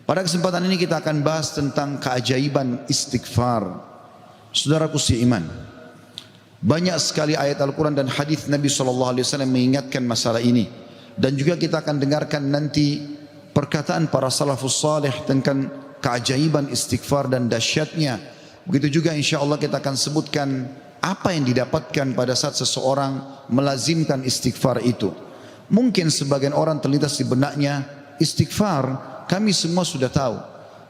Pada kesempatan ini kita akan bahas tentang keajaiban istighfar. Saudaraku seiman, banyak sekali ayat Al-Quran dan hadis Nabi SAW mengingatkan masalah ini. Dan juga kita akan dengarkan nanti perkataan para salafus salih tentang keajaiban istighfar dan dahsyatnya. Begitu juga insya Allah kita akan sebutkan apa yang didapatkan pada saat seseorang melazimkan istighfar itu. Mungkin sebagian orang terlintas di benaknya, istighfar kami semua sudah tahu.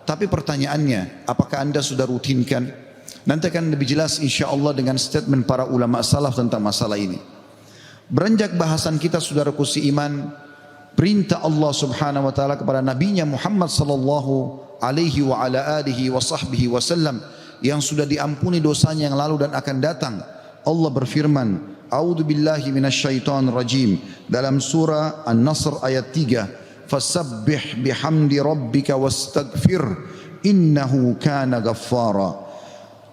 Tapi pertanyaannya, apakah anda sudah rutinkan? Nanti akan lebih jelas insya Allah dengan statement para ulama salaf tentang masalah ini. Beranjak bahasan kita saudaraku seiman, perintah Allah subhanahu wa ta'ala kepada Nabinya Muhammad sallallahu alaihi wa ala alihi wa sahbihi wasallam yang sudah diampuni dosanya yang lalu dan akan datang. Allah berfirman, A'udzu billahi minasyaitonir rajim, dalam surah An-Nasr ayat 3, fasabbih bihamdi rabbika wastaghfir innahu kana ghaffara.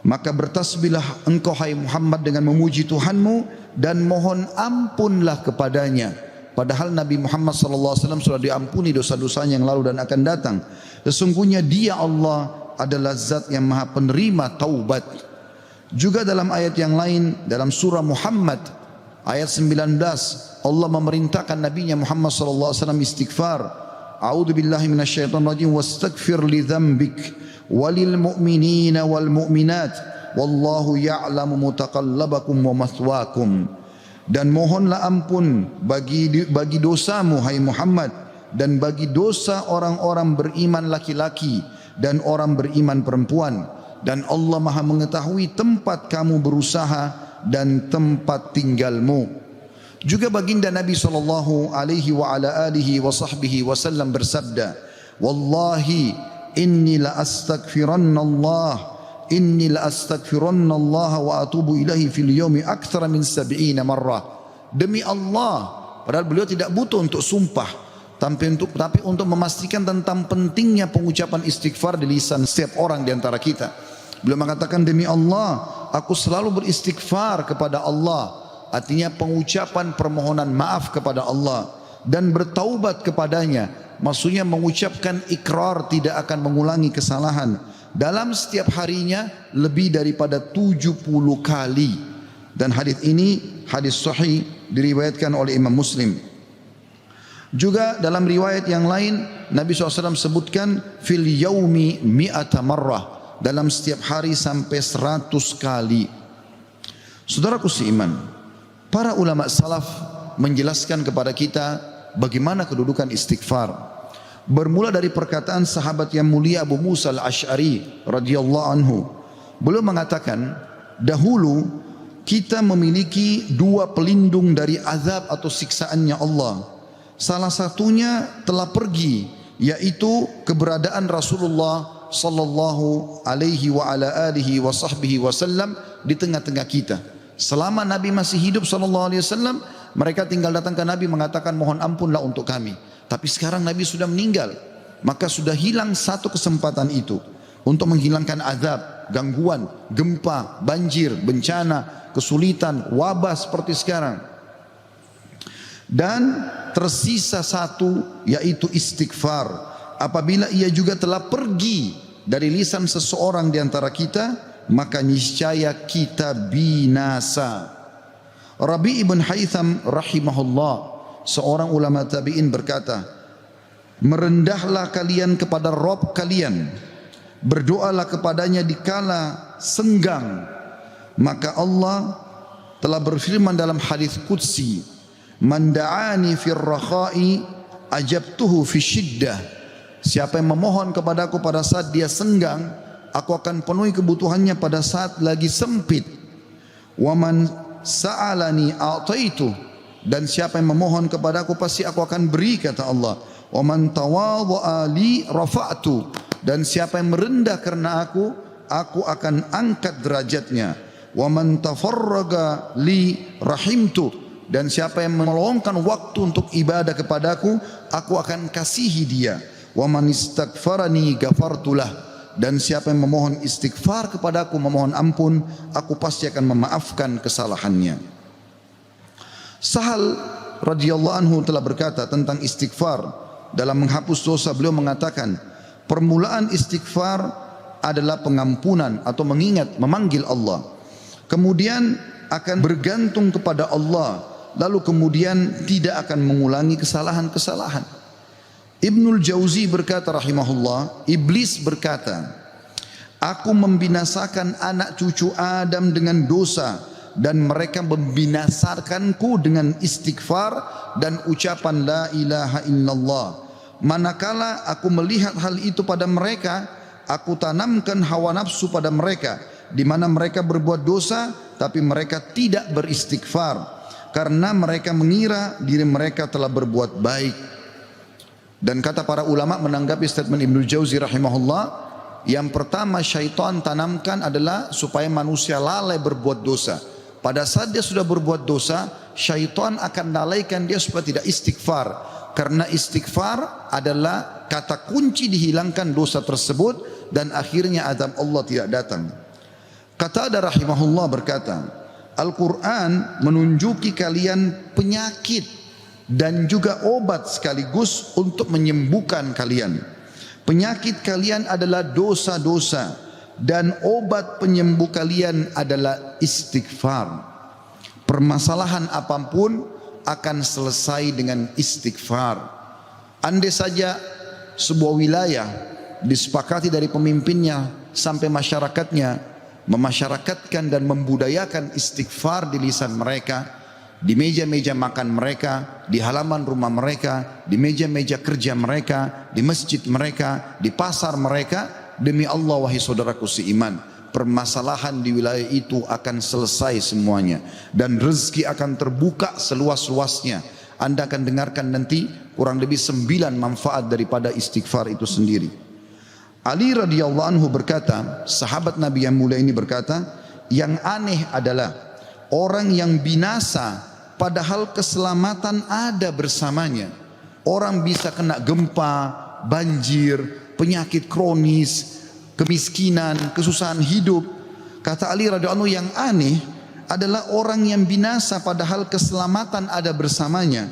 Maka bertasbihlah engkau hai Muhammad dengan memuji Tuhanmu dan mohon ampunlah kepadanya. Padahal Nabi Muhammad SAW sudah diampuni dosa-dosanya yang lalu dan akan datang. Sesungguhnya dia Allah adalah zat yang maha penerima taubat. Juga dalam ayat yang lain, dalam surah Muhammad ayat 19, Allah memerintahkan Nabinya Muhammad SAW istighfar. A'udzu billahi minasyaitonir rajim, wastaghfir li dzambik walil mu'minina wal mu'minat wallahu ya'lamu mutaqallabakum wa mathwaakum. Dan mohonlah ampun bagi dosamu hai Muhammad dan bagi dosa orang-orang beriman laki-laki dan orang beriman perempuan, dan Allah Maha mengetahui tempat kamu berusaha dan tempat tinggalmu. Juga baginda Nabi sallallahu alaihi wa ala alihi wa sahbihi wasallam bersabda, wallahi inni la astaghfiranna Allah wa atubu ilahi fil yawmi aktsara min 70 marrah. Demi Allah, padahal beliau tidak butuh untuk sumpah, tapi untuk memastikan tentang pentingnya pengucapan istighfar di lisan setiap orang di antara kita. Beliau mengatakan, demi Allah, aku selalu beristighfar kepada Allah. Artinya pengucapan permohonan maaf kepada Allah dan bertaubat kepadanya. Maksudnya mengucapkan ikrar tidak akan mengulangi kesalahan dalam setiap harinya lebih daripada 70 kali. Dan hadis ini hadis sahih diriwayatkan oleh Imam Muslim. Juga dalam riwayat yang lain Nabi SAW sebutkan fil yaumi mi'ata marrah, dalam setiap hari sampai 100 kali. Saudaraku seiman, para ulama salaf menjelaskan kepada kita bagaimana kedudukan istighfar. Bermula dari perkataan sahabat yang mulia Abu Musa al-Ash'ari radhiyallahu anhu. Beliau mengatakan, dahulu kita memiliki dua pelindung dari azab atau siksaannya Allah. Salah satunya telah pergi, yaitu keberadaan Rasulullah sallallahu alaihi wa ala alihi wa sahbihi wasallam di tengah-tengah kita. Selama Nabi masih hidup SAW, mereka tinggal datang ke Nabi mengatakan mohon ampunlah untuk kami. Tapi sekarang Nabi sudah meninggal, maka sudah hilang satu kesempatan itu untuk menghilangkan azab, gangguan, gempa, banjir, bencana, kesulitan, wabah seperti sekarang. Dan tersisa satu, yaitu istighfar. Apabila ia juga telah pergi dari lisan seseorang di antara kita, maka niscaya kita binasa. Rabi' ibn Haytham rahimahullah, seorang ulama tabi'in berkata, merendahlah kalian kepada Rabb kalian, berdoalah kepadanya di kala senggang, maka Allah telah berfirman dalam hadis qudsi, man da'ani fir rakha'i ajabtuhu fi syiddah. Siapa yang memohon kepadaku pada saat dia senggang, aku akan penuhi kebutuhannya pada saat lagi sempit. Wa man sa'alani a'taitu, dan siapa yang memohon kepadaku pasti aku akan beri, kata Allah. Wa man tawadha'a li rafa'tu, dan siapa yang merendah karena aku akan angkat derajatnya. Wa man tafarraga li rahimtu, dan siapa yang meluangkan waktu untuk ibadah kepadaku, aku akan kasihi dia. Wa man istaghfarani ghafartulah, dan siapa yang memohon istighfar kepadaku, memohon ampun, aku pasti akan memaafkan kesalahannya. Sahal radhiyallahu anhu telah berkata tentang istighfar dalam menghapus dosa. Beliau mengatakan, Permulaan istighfar adalah pengampunan atau mengingat, memanggil Allah. Kemudian akan bergantung kepada Allah, lalu kemudian tidak akan mengulangi kesalahan-kesalahan. Ibnul Jauzi berkata rahimahullah, iblis berkata, aku membinasakan anak cucu Adam dengan dosa, dan mereka membinasakanku dengan istighfar dan ucapan la ilaha illallah. Manakala aku melihat hal itu pada mereka, aku tanamkan hawa nafsu pada mereka, di mana mereka berbuat dosa tapi mereka tidak beristighfar, karena mereka mengira diri mereka telah berbuat baik. Dan kata para ulama menanggapi statement Ibnu Jauzi rahimahullah, yang pertama syaitan tanamkan adalah supaya manusia lalai berbuat dosa. Pada saat dia sudah berbuat dosa, syaitan akan lalaikan dia supaya tidak istighfar. Karena istighfar adalah kata kunci dihilangkan dosa tersebut, dan akhirnya azab Allah tidak datang. Qatadah rahimahullah berkata, Al-Quran menunjuki kalian penyakit dan juga obat sekaligus untuk menyembuhkan kalian. Penyakit kalian adalah dosa-dosa, dan obat penyembuh kalian adalah istighfar. Permasalahan apapun akan selesai dengan istighfar. Andai saja sebuah wilayah disepakati dari pemimpinnya sampai masyarakatnya memasyarakatkan dan membudayakan istighfar di lisan mereka, di meja-meja makan mereka, di halaman rumah mereka, di meja-meja kerja mereka, di masjid mereka, di pasar mereka, demi Allah wahai saudaraku seiman, permasalahan di wilayah itu akan selesai semuanya, dan rezeki akan terbuka seluas-luasnya. Anda akan dengarkan nanti kurang lebih 9 manfaat daripada istighfar itu sendiri. Ali radhiyallahu anhu berkata, sahabat Nabi yang mulia ini berkata, yang aneh adalah orang yang binasa padahal keselamatan ada bersamanya. Orang bisa kena gempa, banjir, penyakit kronis, kemiskinan, kesusahan hidup. Kata Ali radhiyallahu anhu, yang aneh adalah orang yang binasa padahal keselamatan ada bersamanya.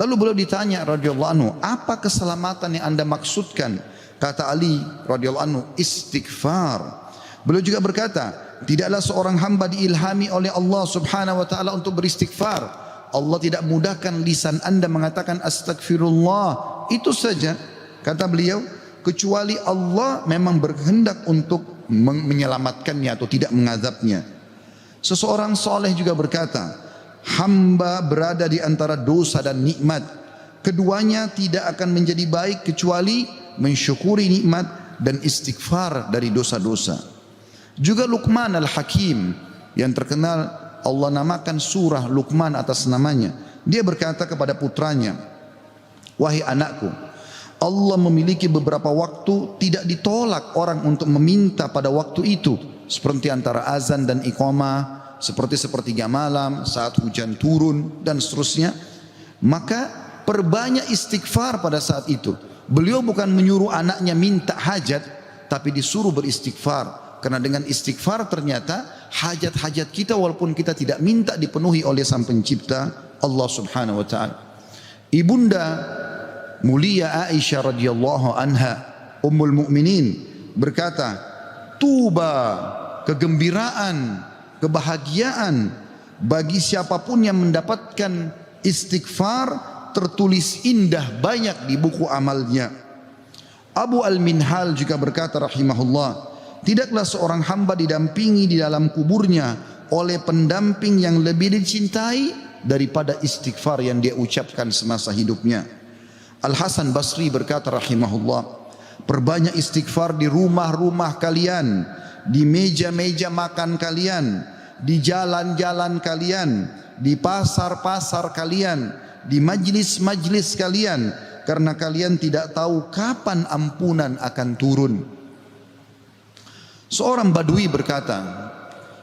Lalu beliau ditanya radhiyallahu anhu, apa keselamatan yang Anda maksudkan? Kata Ali radhiyallahu anhu, istighfar. Beliau juga berkata, tidaklah seorang hamba diilhami oleh Allah subhanahu wa ta'ala untuk beristighfar. Allah tidak mudahkan lisan Anda mengatakan astagfirullah, itu saja. Kata beliau, kecuali Allah memang berkehendak untuk menyelamatkannya atau tidak mengazabnya. Seseorang soleh juga berkata, hamba berada di antara dosa dan nikmat. Keduanya tidak akan menjadi baik kecuali mensyukuri nikmat dan istighfar dari dosa-dosa. Juga Luqman al-Hakim yang terkenal, Allah namakan surah Luqman atas namanya. Dia berkata kepada putranya, wahai anakku, Allah memiliki beberapa waktu tidak ditolak orang untuk meminta pada waktu itu, seperti antara azan dan iqamah, seperti sepertiga malam, saat hujan turun, dan seterusnya. Maka perbanyak istighfar pada saat itu. Beliau bukan menyuruh anaknya minta hajat, tapi disuruh beristighfar. Karena dengan istighfar ternyata hajat-hajat kita walaupun kita tidak minta dipenuhi oleh Sang Pencipta Allah Subhanahu wa taala. Ibunda mulia Aisyah radhiyallahu anha, Ummul Mukminin, berkata, tuba, kegembiraan, kebahagiaan bagi siapapun yang mendapatkan istighfar tertulis indah banyak di buku amalnya. Abu Al-Minhal juga berkata rahimahullah, tidaklah seorang hamba didampingi di dalam kuburnya oleh pendamping yang lebih dicintai daripada istighfar yang dia ucapkan semasa hidupnya. Al-Hasan Basri berkata rahimahullah, perbanyak istighfar di rumah-rumah kalian, di meja-meja makan kalian, di jalan-jalan kalian, di pasar-pasar kalian, di majlis-majlis kalian, karena kalian tidak tahu kapan ampunan akan turun. Seorang Badui berkata,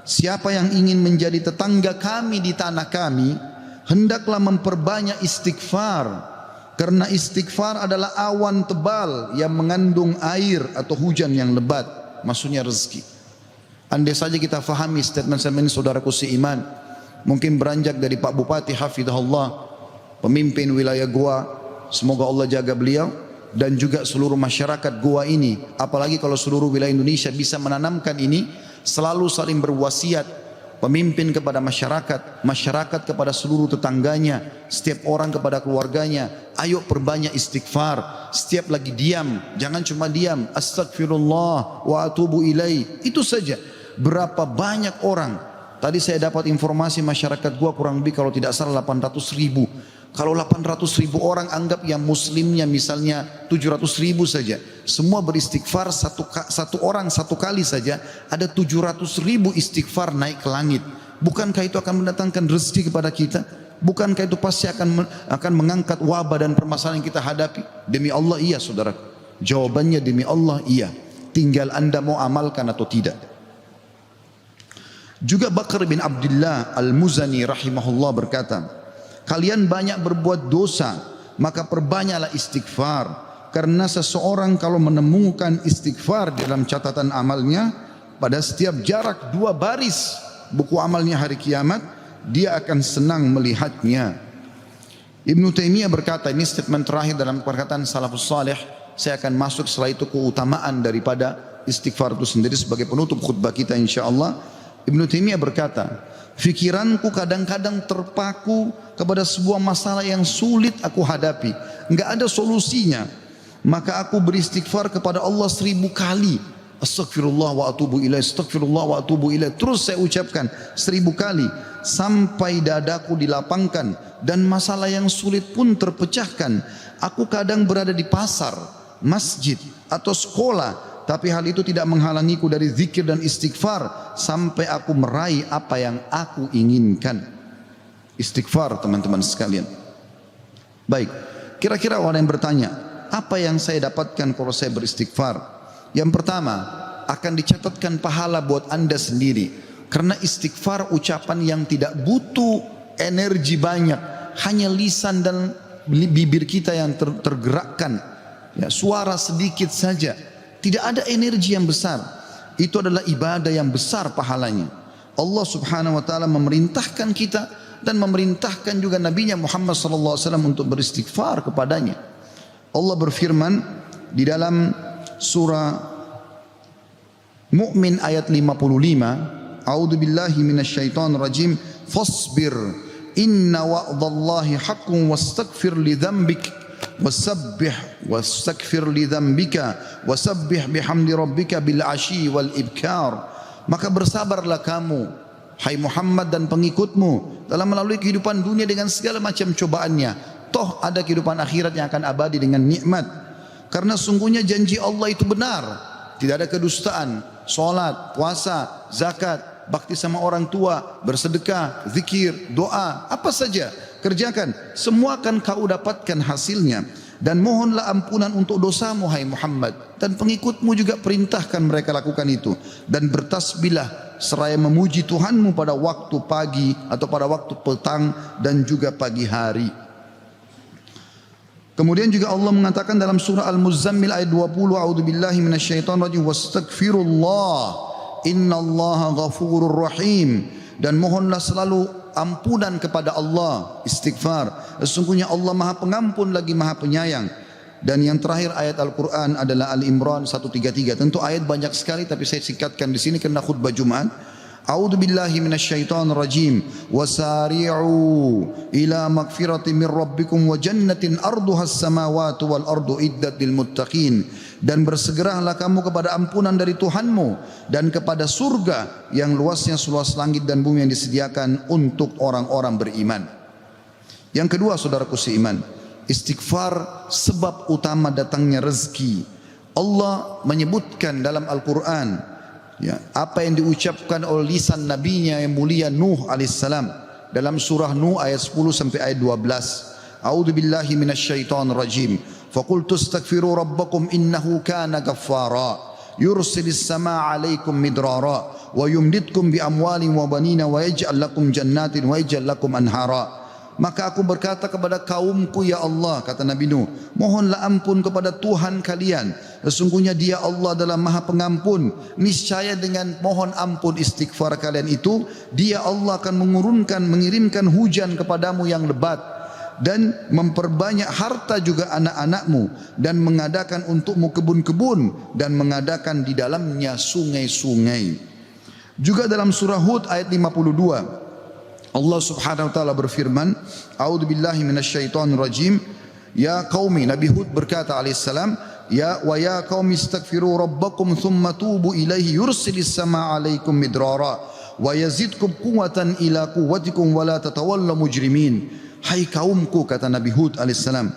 siapa yang ingin menjadi tetangga kami di tanah kami, hendaklah memperbanyak istighfar, karena istighfar adalah awan tebal yang mengandung air atau hujan yang lebat, maksudnya rezeki. Andai saja kita fahami statement-statement saudaraku seiman, mungkin beranjak dari Pak Bupati hafizahullah, pemimpin wilayah Goa, semoga Allah jaga beliau, dan juga seluruh masyarakat Goa ini, apalagi kalau seluruh wilayah Indonesia bisa menanamkan ini, selalu saling berwasiat, pemimpin kepada masyarakat, masyarakat kepada seluruh tetangganya, setiap orang kepada keluarganya, ayo perbanyak istighfar. Setiap lagi diam, jangan cuma diam, astagfirullah wa atubu ilaih, itu saja. Berapa banyak orang, tadi saya dapat informasi masyarakat gua kurang lebih kalau tidak salah 800 ribu. Kalau 800 ribu orang anggap yang muslimnya misalnya 700 ribu saja, semua beristighfar satu orang satu kali saja, ada 700 ribu istighfar naik ke langit. Bukankah itu akan mendatangkan rezeki kepada kita? Bukankah itu pasti akan mengangkat wabah dan permasalahan yang kita hadapi? Demi Allah iya saudara. Jawabannya demi Allah iya. Tinggal anda mau amalkan atau tidak. Juga Bakar bin Abdullah Al-Muzani rahimahullah berkata, kalian banyak berbuat dosa, maka perbanyaklah istighfar. Karena seseorang kalau menemukan istighfar dalam catatan amalnya, pada setiap jarak 2 baris buku amalnya hari kiamat, dia akan senang melihatnya. Ibnu Taimiyah berkata, ini statement terakhir dalam perkataan salafus salih, saya akan masuk setelah itu keutamaan daripada istighfar itu sendiri sebagai penutup khutbah kita insyaallah. Ibnu Taimiyah berkata, fikiranku kadang-kadang terpaku kepada sebuah masalah yang sulit aku hadapi, enggak ada solusinya, maka aku beristighfar kepada Allah 1000 kali. Astagfirullah wa atubu ilaih, astagfirullah wa atubu ilaih. Terus saya ucapkan 1000 kali sampai dadaku dilapangkan dan masalah yang sulit pun terpecahkan. Aku kadang berada di pasar, masjid atau sekolah, tapi hal itu tidak menghalangiku dari zikir dan istighfar sampai aku meraih apa yang aku inginkan. Istighfar teman-teman sekalian. Baik, kira-kira orang yang bertanya, apa yang saya dapatkan kalau saya beristighfar? Yang pertama, akan dicatatkan pahala buat anda sendiri. Karena istighfar ucapan yang tidak butuh energi banyak, hanya lisan dan bibir kita yang tergerakkan, ya, suara sedikit saja, tidak ada energi yang besar. Itu adalah ibadah yang besar pahalanya. Allah subhanahu wa ta'ala memerintahkan kita dan memerintahkan juga Nabi-Nya Muhammad sallallahu alaihi wasallam untuk beristighfar kepadanya. Allah berfirman di dalam surah Mu'min ayat 55, a'udzubillahi minasyaitonir rajim, fasbir inna wa'dallahi haqqun wastaghfir li dzambik wastaghfir li dzambika wasabbih bihamdi rabbika bil asyi wal ibkar. Maka bersabarlah kamu hai Muhammad dan pengikutmu dalam melalui kehidupan dunia dengan segala macam cobaannya. Toh ada kehidupan akhirat yang akan abadi dengan nikmat. Karena sungguhnya janji Allah itu benar. Tidak ada kedustaan. Salat, puasa, zakat, bakti sama orang tua, bersedekah, zikir, doa, apa saja kerjakan, semua akan kau dapatkan hasilnya. Dan mohonlah ampunan untuk dosamu hai Muhammad, dan pengikutmu juga perintahkan mereka lakukan itu. Dan bertasbihlah seraya memuji Tuhanmu pada waktu pagi atau pada waktu petang dan juga pagi hari. Kemudian juga Allah mengatakan dalam surah Al-Muzammil ayat 20, a'udzubillahi minasyaitonir rajim, wastaghfirullah innallaha ghafurur rahim. Dan mohonlah selalu ampunan kepada Allah, istighfar. Sesungguhnya Allah Maha Pengampun lagi Maha Penyayang. Dan yang terakhir ayat Al-Quran adalah Al-Imran 133. Tentu ayat banyak sekali tapi saya singkatkan di sini karena khutbah Jumat. A'udzubillahi minasyaitonir rajim. Wasari'u ila magfiratin min rabbikum wa jannatin arduhas samawati wal ardu iddat lil muttaqin. Dan bersegeralah kamu kepada ampunan dari Tuhanmu dan kepada surga yang luasnya seluas langit dan bumi yang disediakan untuk orang-orang beriman. Yang kedua saudaraku seiman, istighfar sebab utama datangnya rezeki. Allah menyebutkan dalam Al-Quran, ya, apa yang diucapkan oleh lisan nabinya yang mulia Nuh alaihissalam dalam surah Nuh ayat 10 sampai ayat 12. A'udzubillahi minasyaitonir rajim. Faqultu astaghfiru rabbakum innahu kana ghaffara yursilis samaa 'alaikum midrara wa yumditkum bi amwalin wa banina wa yaj'al lakum jannatin wa yaj'al lakum anhara. Maka aku berkata kepada kaumku, ya Allah, kata Nabi Nuh, mohonlah ampun kepada Tuhan kalian. Sesungguhnya Dia Allah adalah Maha Pengampun. Niscaya dengan mohon ampun istighfar kalian itu, Dia Allah akan mengirimkan hujan kepadamu yang lebat dan memperbanyak harta juga anak-anakmu, dan mengadakan untukmu kebun-kebun, dan mengadakan di dalamnya sungai-sungai. Juga dalam surah Hud ayat 52, Allah Subhanahu wa taala berfirman, A'udzubillahi minasyaitonir rajim. Ya qaumi, Nabi Hud berkata alaihissalam, ya qaumi istaghfiru rabbakum thumma tubu ilaihi yursilis samaa 'alaikum midrara wa yazidkum quwwatan ila quwwatikum wa la tatawallaw mujrimin. Hai kaumku, kata Nabi Hud alaihissalam,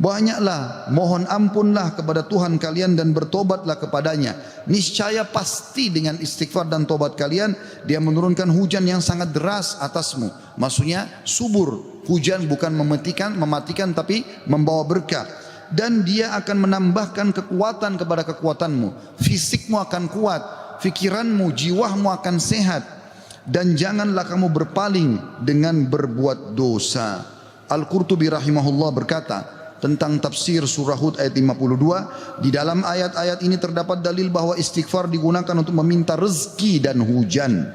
banyaklah mohon ampunlah kepada Tuhan kalian dan bertobatlah kepadanya. Niscaya pasti dengan istighfar dan tobat kalian Dia menurunkan hujan yang sangat deras atasmu. Maksudnya subur. Hujan bukan mematikan tapi membawa berkah. Dan Dia akan menambahkan kekuatan kepada kekuatanmu. Fisikmu akan kuat, fikiranmu, jiwamu akan sehat. Dan janganlah kamu berpaling dengan berbuat dosa. Al-Qurtubi rahimahullah berkata tentang tafsir surah Hud ayat 52, di dalam ayat-ayat ini terdapat dalil bahwa istighfar digunakan untuk meminta rezeki dan hujan.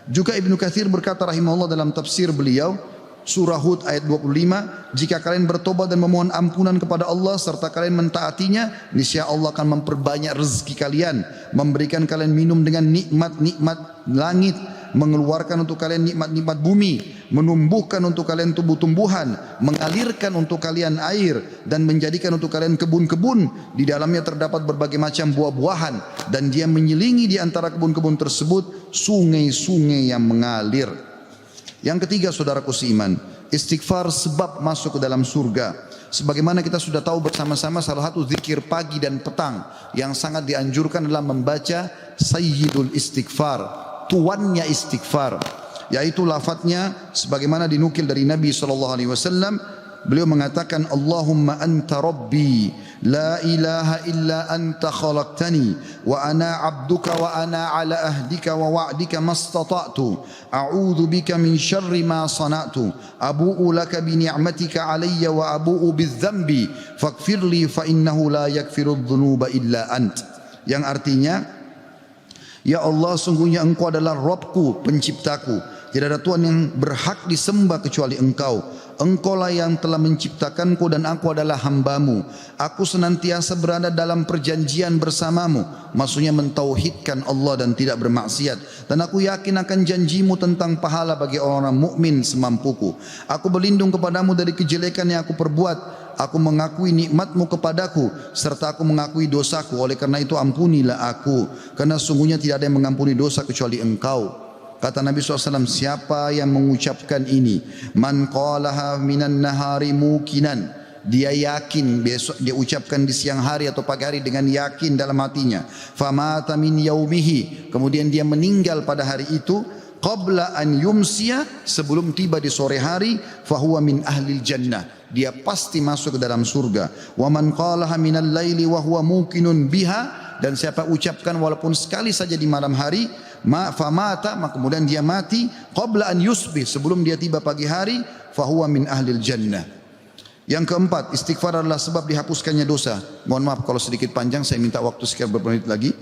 Juga Ibnu Katsir berkata rahimahullah dalam tafsir beliau surah Hud ayat 25, jika kalian bertobat dan memohon ampunan kepada Allah serta kalian mentaatinya, niscaya Allah akan memperbanyak rezeki kalian, memberikan kalian minum dengan nikmat-nikmat langit, mengeluarkan untuk kalian nikmat-nikmat bumi, menumbuhkan untuk kalian tumbuh-tumbuhan, mengalirkan untuk kalian air, dan menjadikan untuk kalian kebun-kebun. Di dalamnya terdapat berbagai macam buah-buahan, dan Dia menyelingi di antara kebun-kebun tersebut sungai-sungai yang mengalir. Yang ketiga, saudaraku seiman, istighfar sebab masuk ke dalam surga. Sebagaimana kita sudah tahu bersama-sama, salah satu zikir pagi dan petang yang sangat dianjurkan adalah membaca Sayyidul Istighfar, tuannya istighfar, yaitu lafadznya sebagaimana dinukil dari Nabi SAW. Beliau mengatakan, Allahumma anta rabbi la ilaha illa anta khalaqtani wa ana abduka wa ana ala ahdika wa wa'dika mastata'tu a'udhu bika min syarri ma sana'tu abu'u laka bi ni'matika alayya wa abu'u bidzambi faghfirli fa innahu la yaghfiru dhunuba illa ant. Yang artinya, ya Allah, sungguhnya Engkau adalah Rabbku, penciptaku. Tidak ada Tuhan yang berhak disembah kecuali Engkau. Engkaulah yang telah menciptakanku dan aku adalah hambamu. Aku senantiasa berada dalam perjanjian bersamamu. Maksudnya mentauhidkan Allah dan tidak bermaksiat. Dan aku yakin akan janjimu tentang pahala bagi orang-orang mukmin semampuku. Aku berlindung kepadamu dari kejelekan yang aku perbuat. Aku mengakui nikmatmu kepadaku serta aku mengakui dosaku. Oleh karena itu ampunilah aku, karena sungguhnya tidak ada yang mengampuni dosa kecuali Engkau. Kata Nabi SAW, siapa yang mengucapkan ini, man qalaha minan nahari mukinan, dia yakin, besok dia ucapkan di siang hari atau pagi hari dengan yakin dalam hatinya, famata min yaumihi, kemudian dia meninggal pada hari itu, qabla an yumsiya, sebelum tiba di sore hari, fahuwa min ahlil jannah, dia pasti masuk ke dalam surga. Wa man qalaha minal laili wa huwa muqinun biha, dan siapa ucapkan walaupun sekali saja di malam hari, famata, maka kemudian dia mati, qabla an yusbih, sebelum dia tiba pagi hari, fahuwa min ahlil jannah. Yang keempat, istighfar adalah sebab dihapuskannya dosa. Mohon maaf kalau sedikit panjang, saya minta waktu sekian beberapa menit lagi.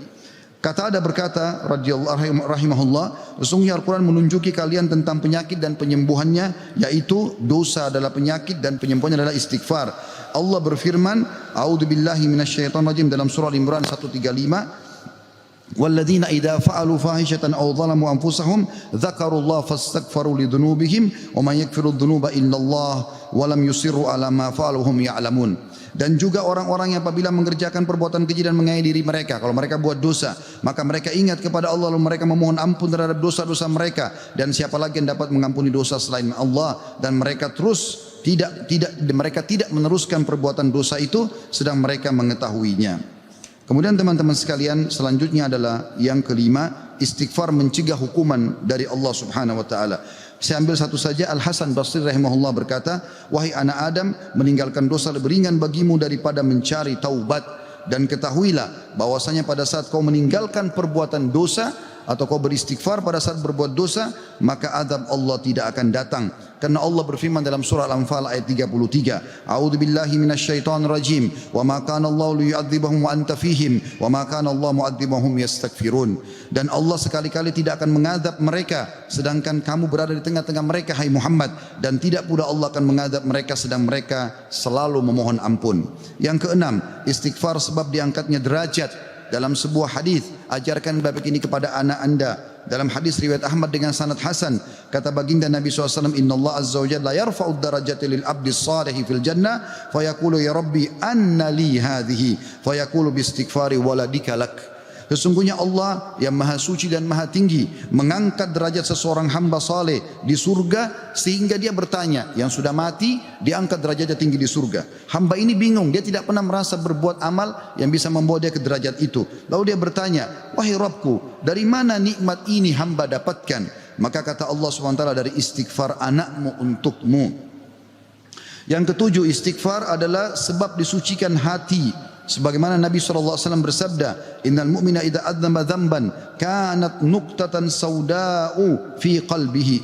Kata ada berkata radhiyallahu rahimahullah, sesungguhnya Al-Quran menunjuki kalian tentang penyakit dan penyembuhannya, yaitu dosa adalah penyakit dan penyembuhannya adalah istighfar. Allah berfirman, a'udzubillahi minasyaitonir rajim, dalam surah Al-Imran 135, walladzina idza fa'alu fahishatan aw zalamu anfusahum dzakarullaha fastaghfaru lidzunubihim wa may yaghfiru dzunuba illallah wa lam yusirru ala ma fa'alu hum ya'lamun. Dan juga orang-orang yang apabila mengerjakan perbuatan keji dan menganiaya diri mereka, kalau mereka buat dosa, maka mereka ingat kepada Allah lalu mereka memohon ampun terhadap dosa-dosa mereka, dan siapa lagi yang dapat mengampuni dosa selain Allah, dan mereka mereka tidak meneruskan perbuatan dosa itu sedang mereka mengetahuinya. Kemudian teman-teman sekalian, selanjutnya adalah yang kelima, istighfar mencegah hukuman dari Allah Subhanahu wa taala. Saya ambil satu saja. Al Hasan Basri rahimahullah berkata, wahai anak Adam, meninggalkan dosa lebih ringan bagimu daripada mencari taubat, dan ketahuilah bahwasanya pada saat kau meninggalkan perbuatan dosa, atau kau beristighfar pada saat berbuat dosa, maka azab Allah tidak akan datang. Karena Allah berfirman dalam surah Al-Anfal ayat 33, A'udzubillahi minasyaitonir rajim, wa ma kana Allah liyu'adzibahum wa anta fihim, wa ma kana Allah mu'adzibahum yastaghfirun. Dan Allah sekali-kali tidak akan mengadab mereka sedangkan kamu berada di tengah-tengah mereka, hai Muhammad, dan tidak pula Allah akan mengadab mereka sedang mereka selalu memohon ampun. Yang keenam, istighfar sebab diangkatnya derajat. Dalam sebuah hadis, ajarkan bab ini kepada anak anda. Dalam hadis riwayat Ahmad dengan sanad hasan, kata baginda Nabi SAW, Inna Allah Azza wa Jalla yarfa'ud darajati lil abdi salihi fil jannah, fayaqulu ya Rabbi anna li hadhihi, fayaqulu bi istighfari waladika lak. Sesungguhnya Allah yang maha suci dan maha tinggi mengangkat derajat seseorang hamba saleh di surga sehingga dia bertanya, yang sudah mati diangkat derajatnya tinggi di surga. Hamba ini bingung, dia tidak pernah merasa berbuat amal yang bisa membawa dia ke derajat itu. Lalu dia bertanya, wahai Rabbku, dari mana nikmat ini hamba dapatkan? Maka kata Allah SWT, dari istighfar anakmu untukmu. Yang ketujuh, istighfar adalah sebab disucikan hati. Sebagaimana Nabi SAW bersabda, Innal mu'mina idha adzamba dzamban kanat nuqtatan sauda'u fi qalbihi.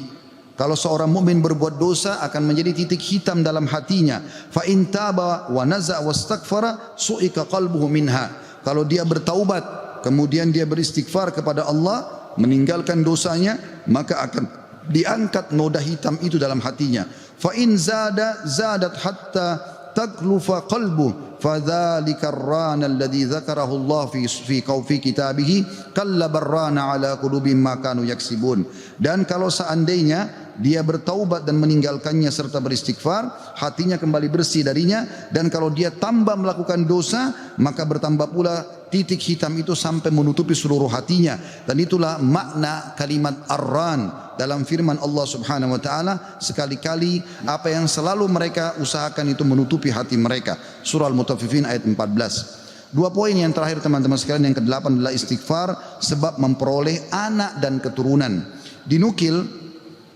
Kalau seorang mukmin berbuat dosa akan menjadi titik hitam dalam hatinya. Fa in taba wa naza' wastaghfara su'ika qalbuhu minha. Kalau dia bertaubat kemudian dia beristighfar kepada Allah, meninggalkan dosanya, maka akan diangkat noda hitam itu dalam hatinya. Fa in zadat hatta taglufa qalbu fadzalika ar-rana alladhi dzakarahu Allah fi kitabihi kalla barrana ala qulubihim ma kanu yaksibun. Dan kalau seandainya dia bertaubat dan meninggalkannya serta beristighfar, hatinya kembali bersih darinya, dan kalau dia tambah melakukan dosa, maka bertambah pula titik hitam itu sampai menutupi seluruh hatinya. Dan itulah makna kalimat ar-ran dalam firman Allah Subhanahu wa taala, sekali-kali apa yang selalu mereka usahakan itu menutupi hati mereka. Surah Al-Mutaffifin ayat 14. Dua poin yang terakhir teman-teman sekalian, yang ke-8 adalah istighfar sebab memperoleh anak dan keturunan. Dinukil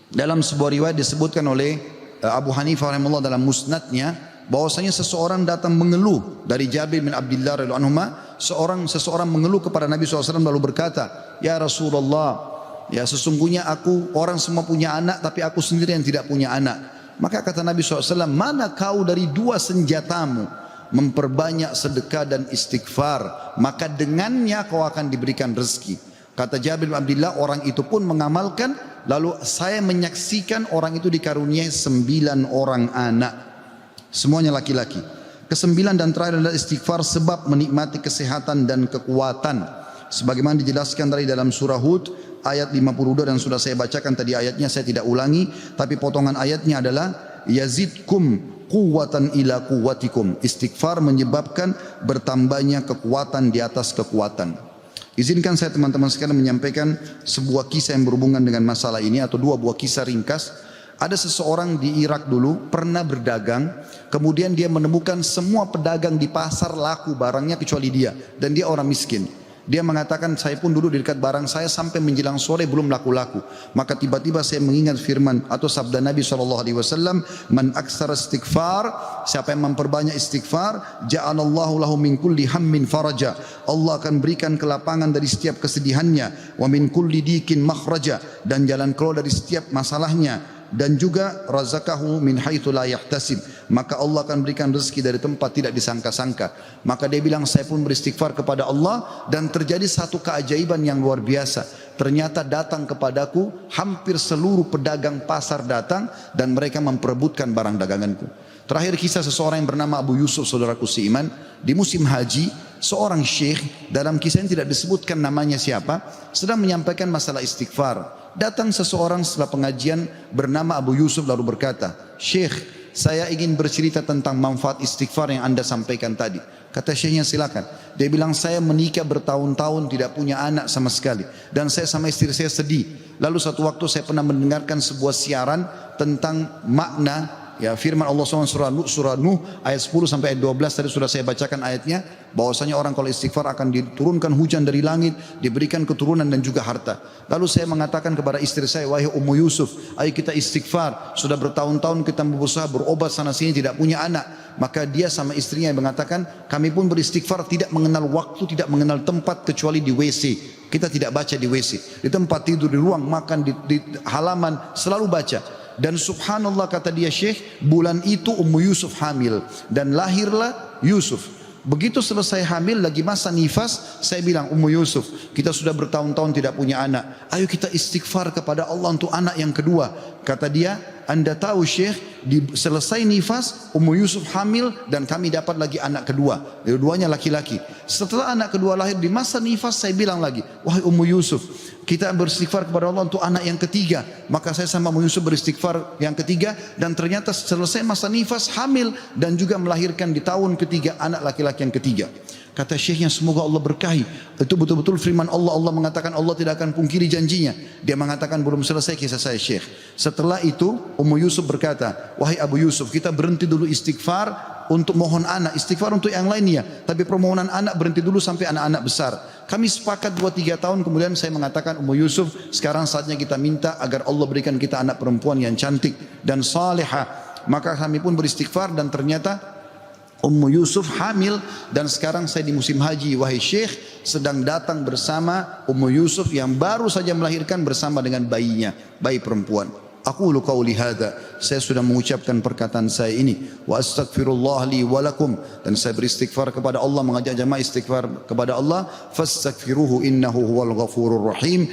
dalam sebuah riwayat disebutkan oleh Abu Hanifah rahimahullah dalam musnadnya, bahwasanya seseorang datang mengeluh dari Jabir bin Abdullah radhiyallahu anhu. Seseorang mengeluh kepada Nabi SAW lalu berkata, ya Rasulullah, ya sesungguhnya orang semua punya anak tapi aku sendiri yang tidak punya anak. Maka kata Nabi SAW, mana kau dari dua senjatamu, memperbanyak sedekah dan istighfar, maka dengannya kau akan diberikan rezeki. Kata Jabir bin Abdullah, orang itu pun mengamalkan, lalu saya menyaksikan orang itu dikaruniai 9 orang anak, semuanya laki-laki. Kesembilan dan terakhir adalah istighfar sebab menikmati kesehatan dan kekuatan. Sebagaimana dijelaskan dari dalam surah Hud ayat 52, dan sudah saya bacakan tadi ayatnya, saya tidak ulangi, tapi potongan ayatnya adalah yazidkum quwwatan ila quwwatikum. Istighfar menyebabkan bertambahnya kekuatan di atas kekuatan. Izinkan saya teman-teman sekalian menyampaikan sebuah kisah yang berhubungan dengan masalah ini, atau dua buah kisah ringkas. Ada seseorang di Irak dulu pernah berdagang, kemudian dia menemukan semua pedagang di pasar laku barangnya kecuali dia, dan dia orang miskin. Dia mengatakan, saya pun dulu di dekat barang saya sampai menjelang sore belum laku-laku. Maka tiba-tiba saya mengingat firman atau sabda Nabi SAW, man aksara istighfar, siapa yang memperbanyak istighfar, ja'alallahu lahu min kulli hammin faraja, Allah akan berikan kelapangan dari setiap kesedihannya, wa min kulli dikin makhraja, dan jalan keluar dari setiap masalahnya, dan juga razaqahu min haitsu la yahtasib, maka Allah akan berikan rezeki dari tempat tidak disangka-sangka. Maka dia bilang, saya pun beristighfar kepada Allah, dan terjadi satu keajaiban yang luar biasa. Ternyata datang kepadaku hampir seluruh pedagang pasar datang, dan mereka memperebutkan barang daganganku. Terakhir kisah seseorang yang bernama Abu Yusuf, saudaraku seiman, di musim haji, seorang syekh, dalam kisah ini tidak disebutkan namanya siapa, sedang menyampaikan masalah istighfar. Datang seseorang setelah pengajian bernama Abu Yusuf lalu berkata, Syekh, saya ingin bercerita tentang manfaat istighfar yang anda sampaikan tadi. Kata syekhnya, silakan. Dia bilang, saya menikah bertahun-tahun tidak punya anak sama sekali, dan saya sama istri saya sedih. Lalu satu waktu saya pernah mendengarkan sebuah siaran tentang makna Ya, firman Allah SWT surah Nuh ayat 10 sampai ayat 12 tadi sudah saya bacakan ayatnya, bahwasanya orang kalau istighfar akan diturunkan hujan dari langit, diberikan keturunan dan juga harta. Lalu saya mengatakan kepada istri saya, wahai Ummu Yusuf, ayo kita istighfar. Sudah bertahun-tahun kita berusaha berobat sana sini tidak punya anak. Maka dia sama istrinya yang mengatakan, kami pun beristighfar tidak mengenal waktu, tidak mengenal tempat kecuali di WC. Kita tidak baca di WC, di tempat tidur, di ruang makan, di halaman selalu baca. Dan subhanallah kata dia Syekh, bulan itu Ummu Yusuf hamil dan lahirlah Yusuf. Begitu selesai hamil lagi masa nifas, saya bilang, Ummu Yusuf, kita sudah bertahun-tahun tidak punya anak, ayo kita istighfar kepada Allah untuk anak yang kedua. Kata dia, Anda tahu Syekh, selesai nifas Ummu Yusuf hamil dan kami dapat lagi anak kedua, dua-duanya laki-laki. Setelah anak kedua lahir di masa nifas, saya bilang lagi, wahai Ummu Yusuf, kita beristighfar kepada Allah untuk anak yang ketiga. Maka saya sama Ummu Yusuf beristighfar yang ketiga, dan ternyata selesai masa nifas hamil dan juga melahirkan di tahun ketiga anak laki-laki yang ketiga. Kata syekhnya, semoga Allah berkahi. Itu betul-betul firman Allah. Allah mengatakan Allah tidak akan pungkiri janjinya. Dia mengatakan belum selesai kisah saya Syekh. Setelah itu Ummu Yusuf berkata, wahai Abu Yusuf, kita berhenti dulu istighfar untuk mohon anak, istighfar untuk yang lainnya, tapi permohonan anak berhenti dulu sampai anak-anak besar. Kami sepakat 2-3 tahun, kemudian saya mengatakan, Ummu Yusuf, sekarang saatnya kita minta agar Allah berikan kita anak perempuan yang cantik dan salihah. Maka kami pun beristighfar dan ternyata Ummu Yusuf hamil, dan sekarang saya di musim haji, wahai Syekh, sedang datang bersama Ummu Yusuf yang baru saja melahirkan bersama dengan bayinya, bayi perempuan. Aqulu qauli hadza, saya sudah mengucapkan perkataan saya ini, wa astaghfirullah li wa lakum, dan saya beristighfar kepada Allah, mengajak jamaah istighfar kepada Allah, fastaghfiruhu innahu huwal ghafurur rahim.